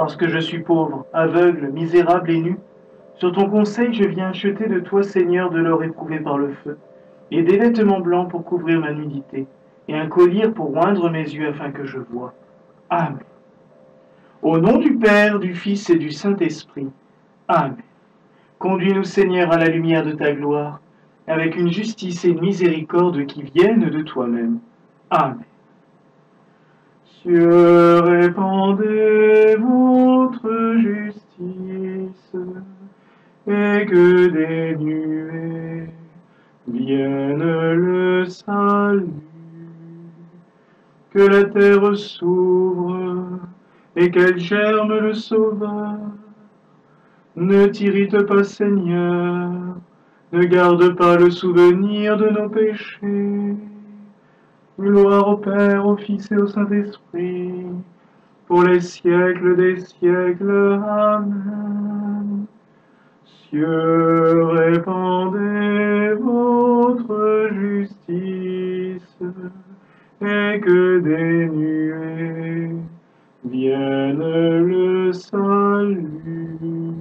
parce que je suis pauvre, aveugle, misérable et nu. Sur ton conseil, je viens acheter de toi, Seigneur, de l'or éprouvé par le feu, et des vêtements blancs pour couvrir ma nudité, et un collier pour oindre mes yeux afin que je voie. Amen. Au nom du Père, du Fils et du Saint-Esprit. Amen. Conduis-nous, Seigneur, à la lumière de ta gloire, avec une justice et une miséricorde qui viennent de toi-même. Amen. Cieux, répandez votre justice, et que des nuées vienne le salut. Que la terre s'ouvre et qu'elle germe le Sauveur. Ne t'irrite pas, Seigneur, ne garde pas le souvenir de nos péchés. Gloire au Père, au Fils et au Saint-Esprit, pour les siècles des siècles. Amen. Cieux, répandez votre justice, et que des nuées vienne le salut.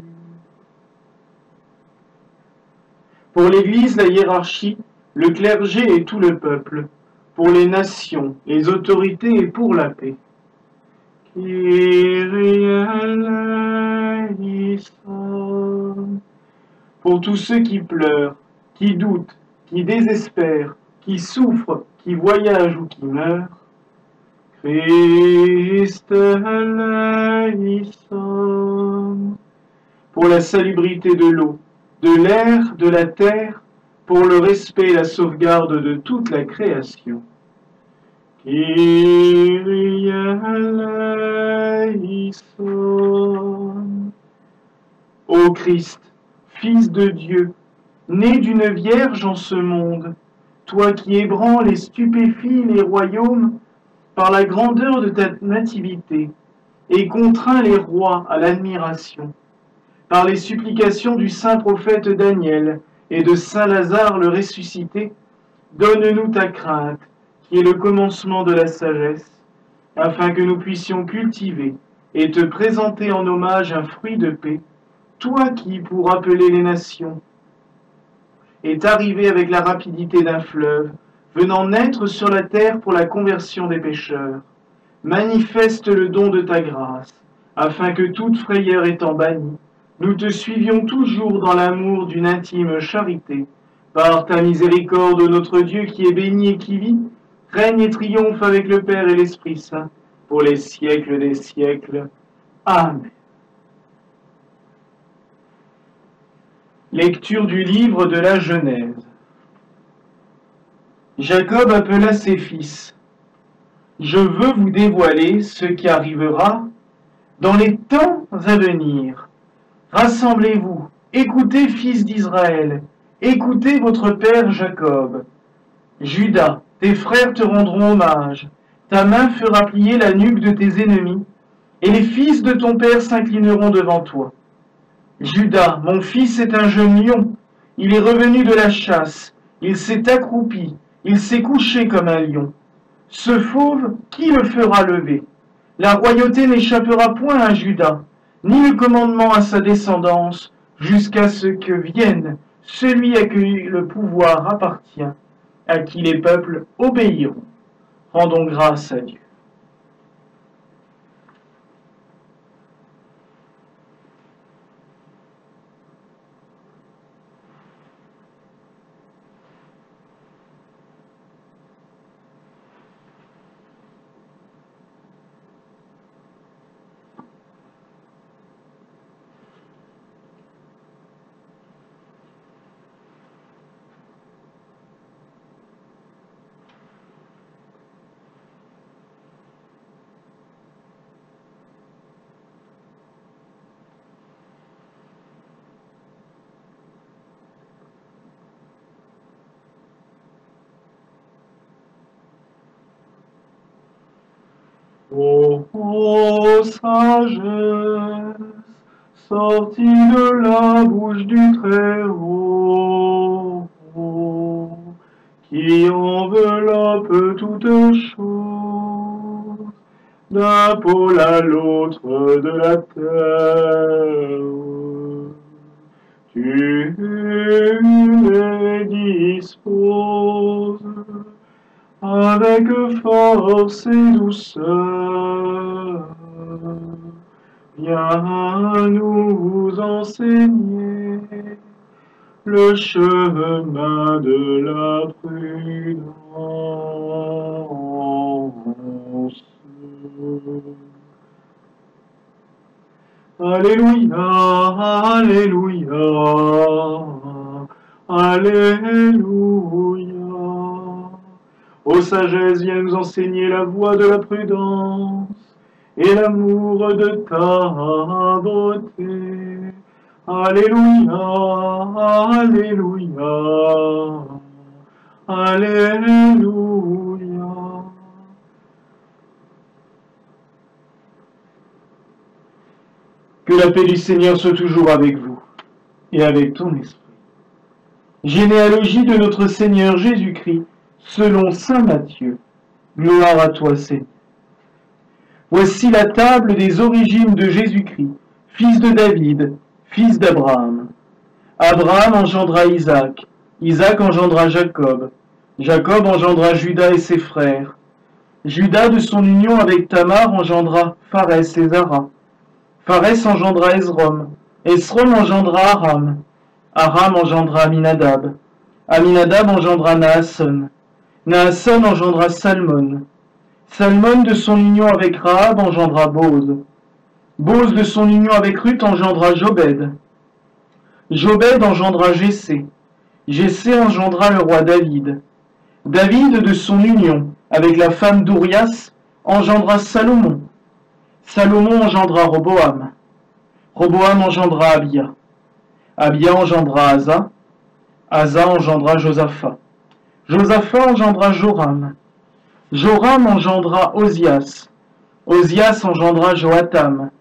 Pour l'Église, la hiérarchie, le clergé et tout le peuple, pour les nations, les autorités et pour la paix. Kyrie eleison. Pour tous ceux qui pleurent, qui doutent, qui désespèrent, qui souffrent, qui voyagent ou qui meurent. Christ eleison. Pour la salubrité de l'eau, de l'air, de la terre, pour le respect et la sauvegarde de toute la création. Kyrie eleison. Ô Christ, Fils de Dieu, né d'une vierge en ce monde, toi qui ébranles et stupéfies les royaumes par la grandeur de ta nativité et contrains les rois à l'admiration, par les supplications du saint prophète Daniel et de saint Lazare le ressuscité, donne-nous ta crainte, qui est le commencement de la sagesse, afin que nous puissions cultiver et te présenter en hommage un fruit de paix, toi qui, pour appeler les nations, est arrivé avec la rapidité d'un fleuve, venant naître sur la terre pour la conversion des pécheurs. Manifeste le don de ta grâce, afin que toute frayeur étant bannie, nous te suivions toujours dans l'amour d'une intime charité. Par ta miséricorde, notre Dieu qui est béni et qui vit, règne et triomphe avec le Père et l'Esprit Saint, pour les siècles des siècles. Amen. Lecture du livre de la Genèse. Jacob appela ses fils. Je veux vous dévoiler ce qui arrivera dans les temps à venir. Rassemblez-vous, écoutez, fils d'Israël, écoutez votre père Jacob. Judas, tes frères te rendront hommage, ta main fera plier la nuque de tes ennemis, et les fils de ton père s'inclineront devant toi. Judas, mon fils est un jeune lion, il est revenu de la chasse, il s'est accroupi, il s'est couché comme un lion. Ce fauve, qui le fera lever? La royauté n'échappera point à Judas, ni le commandement à sa descendance, jusqu'à ce que vienne celui à qui le pouvoir appartient, à qui les peuples obéiront. Rendons grâce à Dieu. Ô sagesse, sortie de la bouche du Très-Haut, qui enveloppe toutes choses, d'un pôle à l'autre de la terre. Tu les disposes avec force et douceur. Viens nous enseigner le chemin de la prudence. Alléluia, Alléluia, Alléluia. Ô sagesse, viens nous enseigner la voie de la prudence et l'amour de ta beauté. Alléluia, Alléluia, Alléluia. Que la paix du Seigneur soit toujours avec vous et avec ton esprit. Généalogie de notre Seigneur Jésus-Christ, selon saint Matthieu. Gloire à toi, Seigneur. Voici la table des origines de Jésus-Christ, fils de David, fils d'Abraham. Abraham engendra Isaac, Isaac engendra Jacob, Jacob engendra Judas et ses frères. Judas, de son union avec Tamar, engendra Pharès et Zara. Pharès engendra Esrom, Esrom engendra Aram, Aram engendra Aminadab, Aminadab engendra Naasson, Naasson engendra Salmon, Salmon de son union avec Rahab engendra Boz, Boz de son union avec Ruth engendra Jobed, Jobed engendra Jessé, Jessé engendra le roi David, David de son union avec la femme d'Urias engendra Salomon, Salomon engendra Roboam, Roboam engendra Abia, Abia engendra Asa, Asa engendra Josaphat, Josaphat engendra Joram, Joram engendra Osias, Osias engendra Joatam,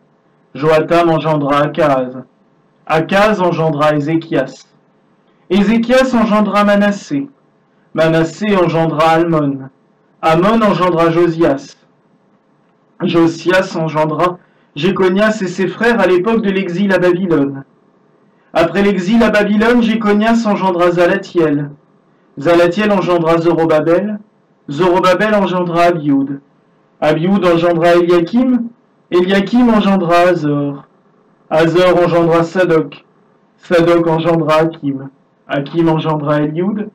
Joatam engendra Akaz, Akaz engendra Ézéchias, Ézéchias engendra Manassé, Manassé engendra Almon, Amon engendra Josias, Josias engendra Jéconias et ses frères à l'époque de l'exil à Babylone. Après l'exil à Babylone, Jéconias engendra Zalatiel. Zalatiel engendra Zorobabel. Zorobabel engendra Abioud. Abioud engendra Eliakim. Eliakim engendra Azor. Azor engendra Sadok. Sadok engendra Hakim. Hakim engendra Élioud.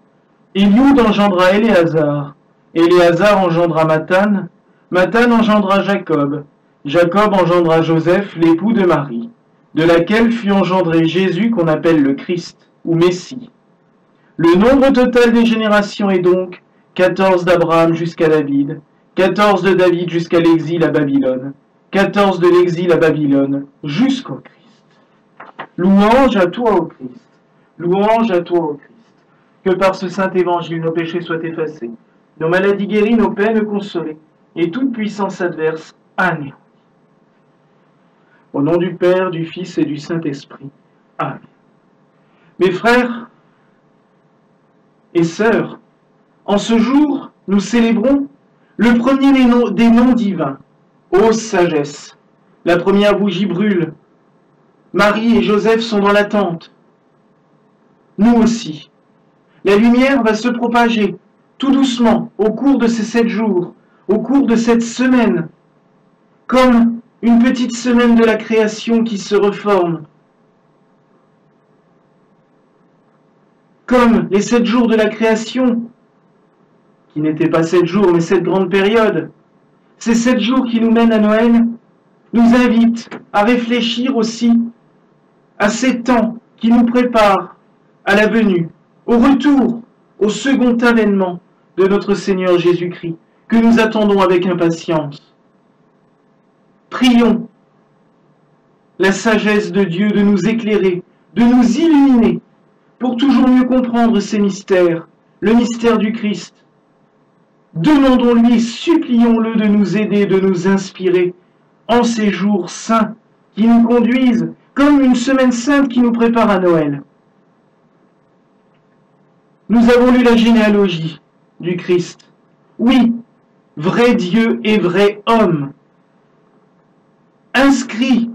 Élioud engendra Éléazar. Éléazar engendra Mathan. Mathan engendra Jacob. Jacob engendra Joseph, l'époux de Marie, de laquelle fut engendré Jésus qu'on appelle le Christ, ou Messie. Le nombre total des générations est donc 14 d'Abraham jusqu'à David, 14 de David jusqu'à l'exil à Babylone, 14 de l'exil à Babylone jusqu'au Christ. Louange à toi, ô Christ. Louange à toi, ô Christ. Que par ce saint évangile nos péchés soient effacés, nos maladies guéries, nos peines consolées, et toute puissance adverse anéantie. Au nom du Père, du Fils et du Saint-Esprit. Amen. Mes frères et sœurs, en ce jour, nous célébrons le premier des noms divins, ô sagesse. La première bougie brûle. Marie et Joseph sont dans l'attente. Nous aussi. La lumière va se propager tout doucement au cours de ces 7 jours, au cours de cette semaine, comme une petite semaine de la création qui se reforme, comme les 7 jours de la création, qui n'étaient pas 7 jours, mais cette grande période. Ces 7 jours qui nous mènent à Noël nous invitent à réfléchir aussi à ces temps qui nous préparent à la venue, au retour, au second avènement de notre Seigneur Jésus-Christ, que nous attendons avec impatience. Prions la sagesse de Dieu de nous éclairer, de nous illuminer, pour toujours mieux comprendre ces mystères, le mystère du Christ. Demandons-lui, supplions-le de nous aider, de nous inspirer en ces jours saints qui nous conduisent comme une semaine sainte qui nous prépare à Noël. Nous avons lu la généalogie du Christ. Oui, vrai Dieu et vrai homme, inscrit,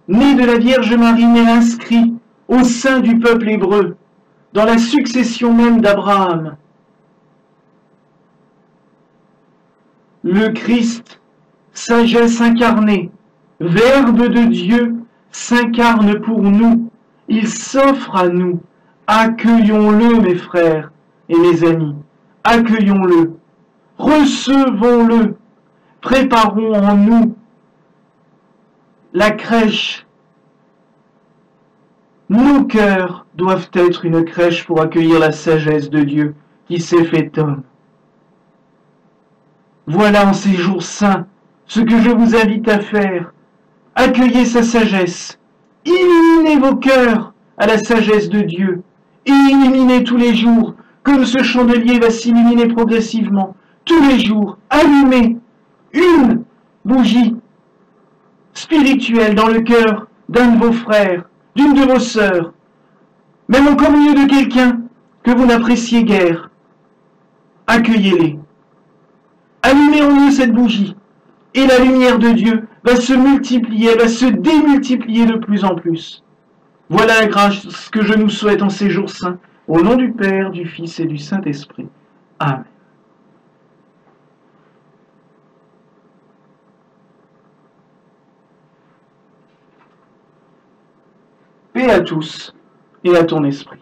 né de la Vierge Marie, mais inscrit au sein du peuple hébreu, dans la succession même d'Abraham. Le Christ, sagesse incarnée, Verbe de Dieu, s'incarne pour nous. Il s'offre à nous. Accueillons-le, mes frères et mes amis. Accueillons-le. Recevons-le. Préparons en nous la crèche. Nos cœurs doivent être une crèche pour accueillir la sagesse de Dieu qui s'est fait homme. Voilà en ces jours saints ce que je vous invite à faire. Accueillez sa sagesse. Illuminez vos cœurs à la sagesse de Dieu. Et illuminez tous les jours, comme ce chandelier va s'illuminer progressivement. Tous les jours, allumez une bougie spirituelle dans le cœur d'un de vos frères, d'une de vos sœurs, même encore au milieu de quelqu'un que vous n'appréciez guère. Accueillez-les. Allumez en eux cette bougie, et la lumière de Dieu va se multiplier, elle va se démultiplier de plus en plus. Voilà la grâce que je nous souhaite en ces jours saints, au nom du Père, du Fils et du Saint-Esprit. Amen. Paix à tous et à ton esprit.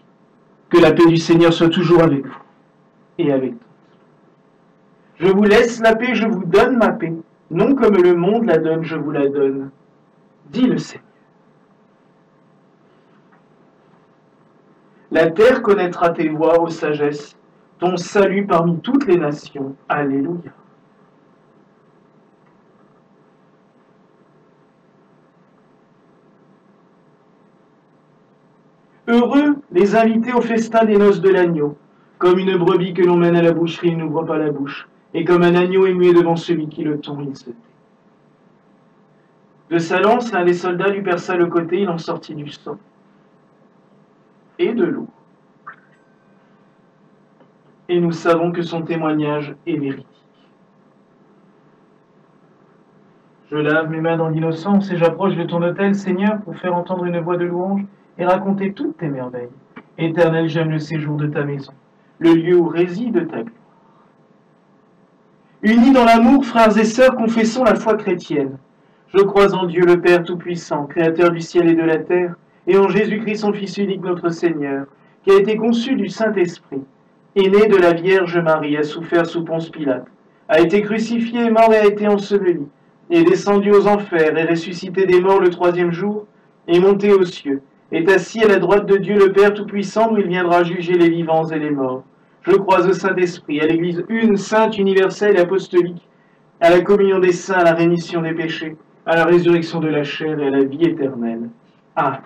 Que la paix du Seigneur soit toujours avec vous et avec toi. Je vous laisse la paix, je vous donne ma paix. Non comme le monde la donne, je vous la donne. Dit le Seigneur. La terre connaîtra tes voies, ô sagesse, ton salut parmi toutes les nations. Alléluia. Heureux les invités au festin des noces de l'agneau. Comme une brebis que l'on mène à la boucherie, il n'ouvre pas la bouche. Et comme un agneau est muet devant celui qui le tond, il se tait. De sa lance, l'un des soldats lui perça le côté, il en sortit du sang et de l'eau. Et nous savons que son témoignage est véridique. Je lave mes mains dans l'innocence et j'approche de ton autel, Seigneur, pour faire entendre une voix de louange et raconter toutes tes merveilles. Éternel, j'aime le séjour de ta maison, le lieu où réside ta gloire. Unis dans l'amour, frères et sœurs, confessons la foi chrétienne. Je crois en Dieu le Père Tout-Puissant, Créateur du ciel et de la terre, et en Jésus-Christ, son Fils unique, notre Seigneur, qui a été conçu du Saint-Esprit, est né de la Vierge Marie, a souffert sous Ponce Pilate, a été crucifié, mort et a été enseveli, est descendu aux enfers, est ressuscité des morts le troisième jour, est monté aux cieux, est assis à la droite de Dieu le Père Tout-Puissant, où il viendra juger les vivants et les morts. Je crois au Saint-Esprit, à l'Église une, sainte, universelle et apostolique, à la communion des saints, à la rémission des péchés, à la résurrection de la chair et à la vie éternelle. Amen.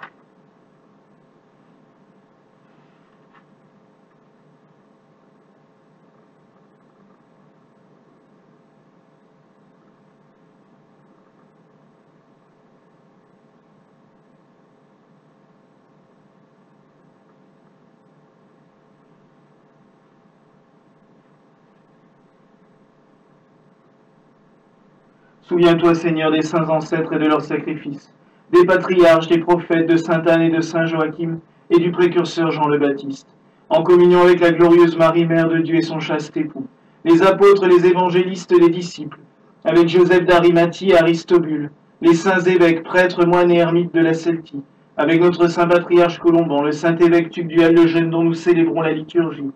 Souviens-toi, Seigneur, des saints ancêtres et de leurs sacrifices, des patriarches, des prophètes, de sainte Anne et de saint Joachim, et du précurseur Jean le Baptiste, en communion avec la glorieuse Marie, Mère de Dieu et son chaste époux, les apôtres, les évangélistes, les disciples, avec Joseph d'Arimathie et Aristobule, les saints évêques, prêtres, moines et ermites de la Celtie, avec notre saint patriarche Colomban, le saint évêque Tugdual le Jeune dont nous célébrons la liturgie,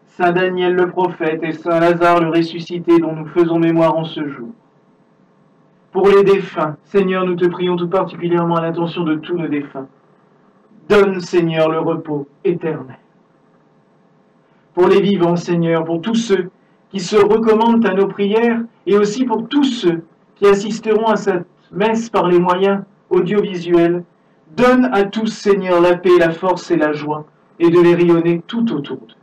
saint Daniel le prophète et saint Lazare le ressuscité dont nous faisons mémoire en ce jour. Pour les défunts, Seigneur, nous te prions tout particulièrement à l'intention de tous nos défunts. Donne, Seigneur, le repos éternel. Pour les vivants, Seigneur, pour tous ceux qui se recommandent à nos prières et aussi pour tous ceux qui assisteront à cette messe par les moyens audiovisuels, donne à tous, Seigneur, la paix, la force et la joie et de les rayonner tout autour d'eux.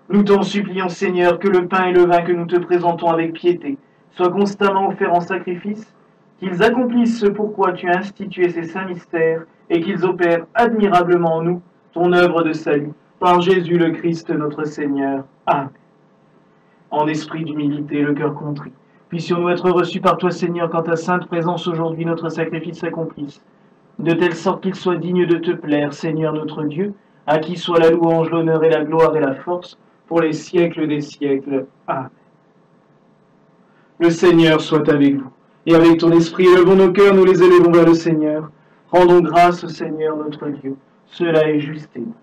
Nous t'en supplions, Seigneur, que le pain et le vin que nous te présentons avec piété soient constamment offerts en sacrifice, qu'ils accomplissent ce pourquoi tu as institué ces saints mystères et qu'ils opèrent admirablement en nous ton œuvre de salut, par Jésus le Christ notre Seigneur. Amen. En esprit d'humilité, le cœur contrit, Puissions-nous être reçus par toi, Seigneur, quand ta sainte présence aujourd'hui notre sacrifice s'accomplisse, de telle sorte qu'il soit digne de te plaire, Seigneur notre Dieu, à qui soit la louange, l'honneur et la gloire et la force, pour les siècles des siècles. Amen. Le Seigneur soit avec vous. Et avec ton esprit, élevons nos cœurs, nous les élevons vers le Seigneur. Rendons grâce au Seigneur notre Dieu. Cela est juste et bon.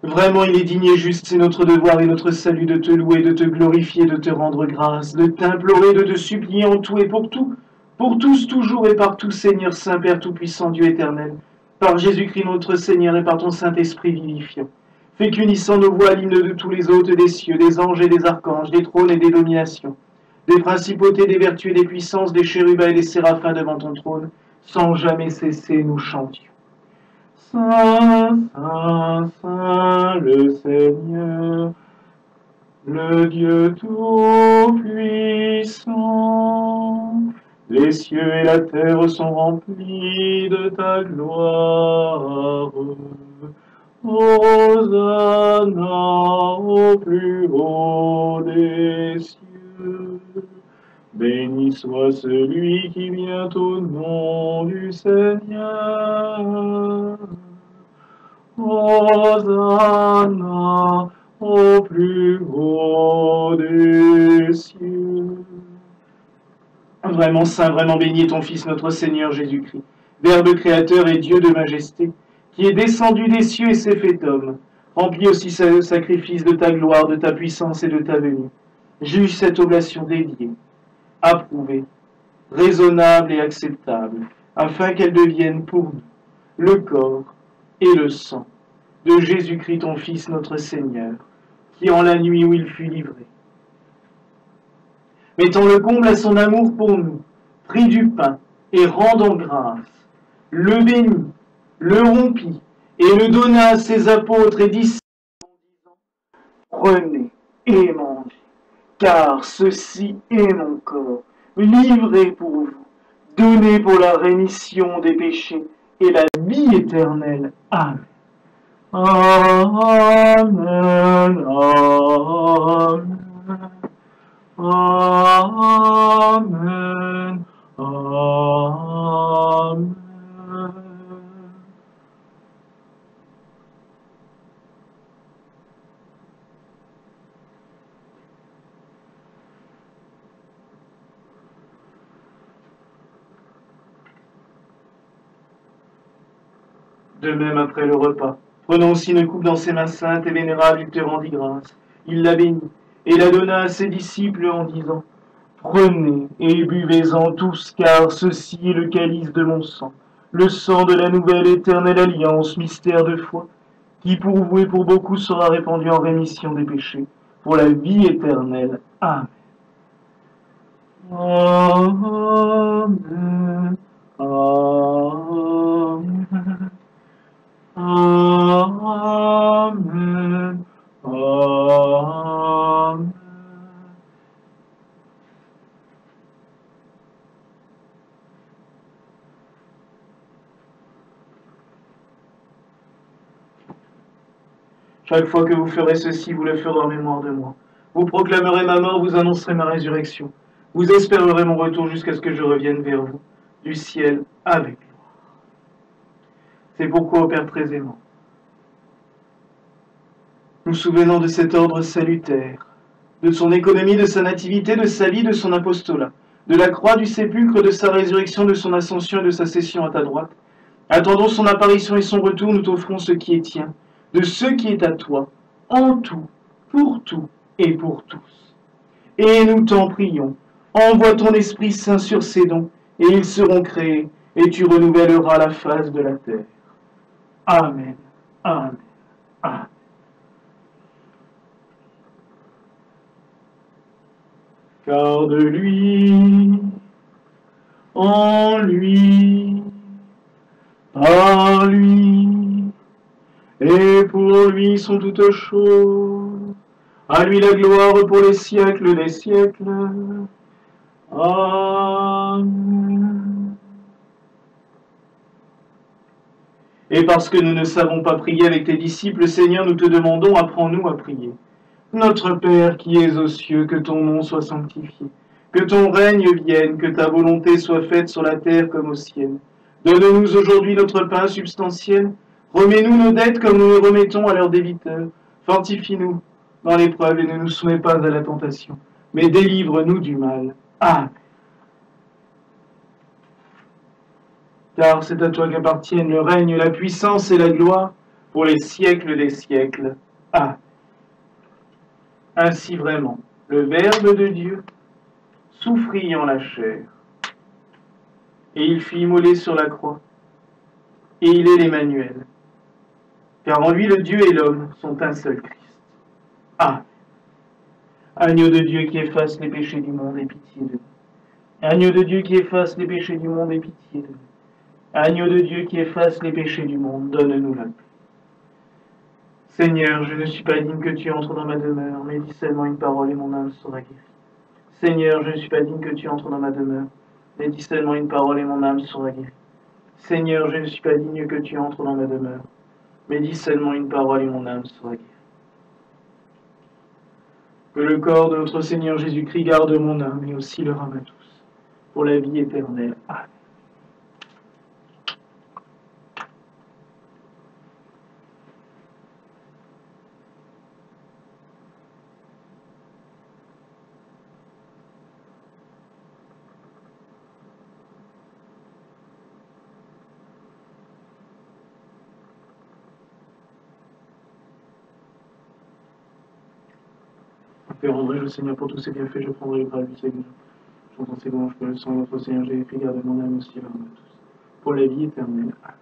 Vraiment, il est digne et juste, c'est notre devoir et notre salut de te louer, de te glorifier, de te rendre grâce, de t'implorer, de te supplier en tout et pour tout, pour tous, toujours et partout, Seigneur Saint, Père Tout-Puissant, Dieu éternel, par Jésus-Christ notre Seigneur et par ton Saint-Esprit vivifiant. Fais qu'unissant nos voix à l'hymne de tous les hôtes des cieux, des anges et des archanges, des trônes et des dominations, des principautés, des vertus et des puissances, des chérubins et des séraphins devant ton trône, sans jamais cesser nous chantions. Saint, Saint, Saint, le Seigneur, le Dieu Tout-Puissant, les cieux et la terre sont remplis de ta gloire. Hosanna au plus haut des cieux. Béni soit celui qui vient au nom du Seigneur. Hosanna au plus haut des cieux. Vraiment saint, vraiment béni est ton Fils, notre Seigneur Jésus-Christ, Verbe créateur et Dieu de majesté, qui est descendu des cieux et s'est fait homme. Remplis aussi ce sacrifice de ta gloire, de ta puissance et de ta venue. Juge cette oblation dédiée, approuvée, raisonnable et acceptable, afin qu'elle devienne pour nous le corps et le sang de Jésus-Christ, ton Fils, notre Seigneur, qui en la nuit où il fut livré, mettant le comble à son amour pour nous, prit du pain et rendant grâce, le bénit, le rompit et le donna à ses apôtres et disciples en disant : prenez et mangez, car ceci est mon corps, livré pour vous, donné pour la rémission des péchés et la vie éternelle. Amen. Amen. Amen. Amen. Amen. De même, après le repas, prenant aussi une coupe dans ses mains saintes et vénérables, il te rendit grâce. Il la bénit et la donna à ses disciples en disant : prenez et buvez-en tous, car ceci est le calice de mon sang, le sang de la nouvelle éternelle alliance, mystère de foi, qui pour vous et pour beaucoup sera répandu en rémission des péchés, pour la vie éternelle. Amen. Amen. Amen. Amen. Amen. Chaque fois que vous ferez ceci, vous le ferez en mémoire de moi. Vous proclamerez ma mort, vous annoncerez ma résurrection. Vous espérerez mon retour jusqu'à ce que je revienne vers vous, du ciel avec gloire. C'est pourquoi, ô Père très aimant, nous souvenons de cet ordre salutaire, de son économie, de sa nativité, de sa vie, de son apostolat, de la croix, du sépulcre, de sa résurrection, de son ascension et de sa session à ta droite. Attendons son apparition et son retour, nous t'offrons ce qui est tien, de ce qui est à toi, en tout et pour tous. Et nous t'en prions, envoie ton Esprit Saint sur ces dons, et ils seront créés, et tu renouvelleras la face de la terre. Amen. Amen. Amen. Car de lui, en lui, par lui, et pour lui sont toutes choses. À lui la gloire pour les siècles des siècles. Amen. Et parce que nous ne savons pas prier avec tes disciples, Seigneur, nous te demandons, apprends-nous à prier. Notre Père qui es aux cieux, que ton nom soit sanctifié, que ton règne vienne, que ta volonté soit faite sur la terre comme au ciel. Donne-nous aujourd'hui notre pain substantiel. Remets-nous nos dettes comme nous les remettons à leurs débiteurs. Fortifie-nous dans l'épreuve et ne nous soumets pas à la tentation, mais délivre-nous du mal. Amen. Car c'est à toi qu'appartiennent le règne, la puissance et la gloire pour les siècles des siècles. Amen. Ainsi vraiment, le Verbe de Dieu souffrit en la chair, et il fut immolé sur la croix, et il est l'Emmanuel, car en lui le Dieu et l'homme sont un seul Christ. Amen. Agneau de Dieu qui efface les péchés du monde, aie pitié de nous. Agneau de Dieu qui efface les péchés du monde, aie pitié de nous. Agneau de Dieu qui efface les péchés du monde, donne-nous la paix. Seigneur, je ne suis pas digne que tu entres dans ma demeure, mais dis seulement une parole et mon âme sera guérie. Seigneur, je ne suis pas digne que tu entres dans ma demeure, mais dis seulement une parole et mon âme sera guérie. Seigneur, je ne suis pas digne que tu entres dans ma demeure, mais dis seulement une parole et mon âme sera guérie. Que le corps de notre Seigneur Jésus-Christ garde mon âme et aussi leur âme à tous, pour la vie éternelle. Amen. Et rendrai-je au Seigneur pour tous ses bienfaits, je prendrai le bras du Seigneur. J'entends ses louanges que le sang de notre Seigneur Jésus-Christ garde mon âme aussi leur âme à tous, pour la vie éternelle. Amen.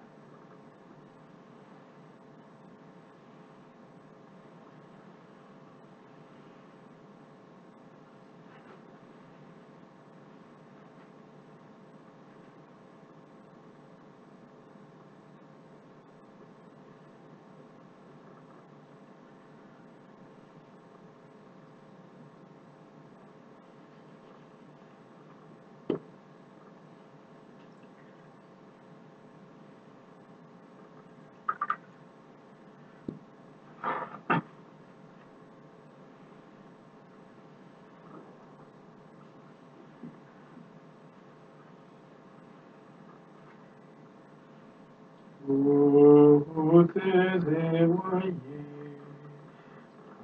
Vous témoignez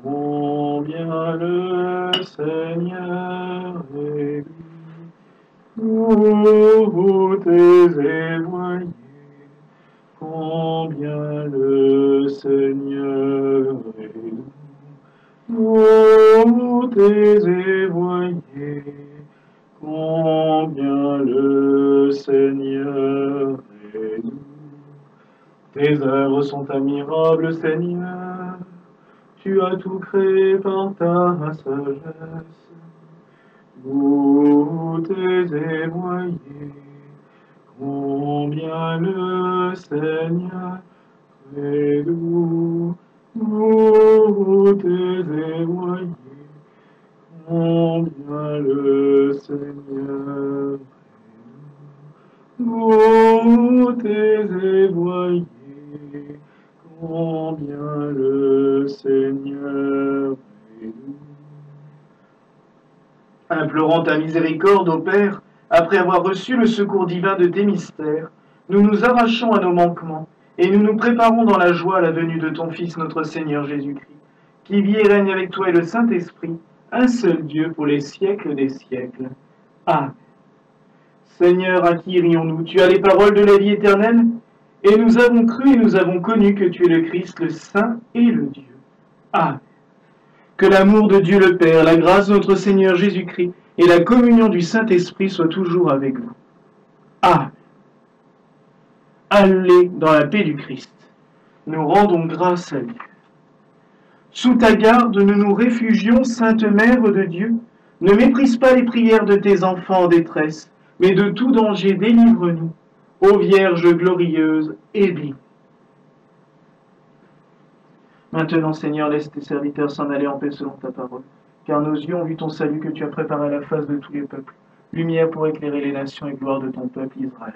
combien le Seigneur est doux. Vous témoignez combien le Seigneur est doux. Vous témoignez combien le Seigneur est doux. Tes œuvres sont admirables, Seigneur. Tu as tout créé par ta sagesse. Vous témoignez combien le Seigneur est doux. Vous témoignez combien le Seigneur est doux. Vous témoignez combien le Seigneur est doux. Implorant ta miséricorde, ô Père, après avoir reçu le secours divin de tes mystères, nous nous arrachons à nos manquements et nous nous préparons dans la joie à la venue de ton Fils, notre Seigneur Jésus-Christ, qui vit et règne avec toi et le Saint-Esprit, un seul Dieu pour les siècles des siècles. Amen. Seigneur, à qui irions-nous? Tu as les paroles de la vie éternelle, et nous avons cru et nous avons connu que tu es le Christ, le Saint et le Dieu. Amen. Que l'amour de Dieu le Père, la grâce de notre Seigneur Jésus-Christ et la communion du Saint-Esprit soient toujours avec vous. Amen. Allez dans la paix du Christ. Nous rendons grâce à Dieu. Sous ta garde, nous nous réfugions, Sainte Mère de Dieu. Ne méprise pas les prières de tes enfants en détresse, mais de tout danger délivre-nous. Ô Vierge glorieuse, aide-nous. Maintenant, Seigneur, laisse tes serviteurs s'en aller en paix selon ta parole, car nos yeux ont vu ton salut que tu as préparé à la face de tous les peuples, lumière pour éclairer les nations et gloire de ton peuple Israël.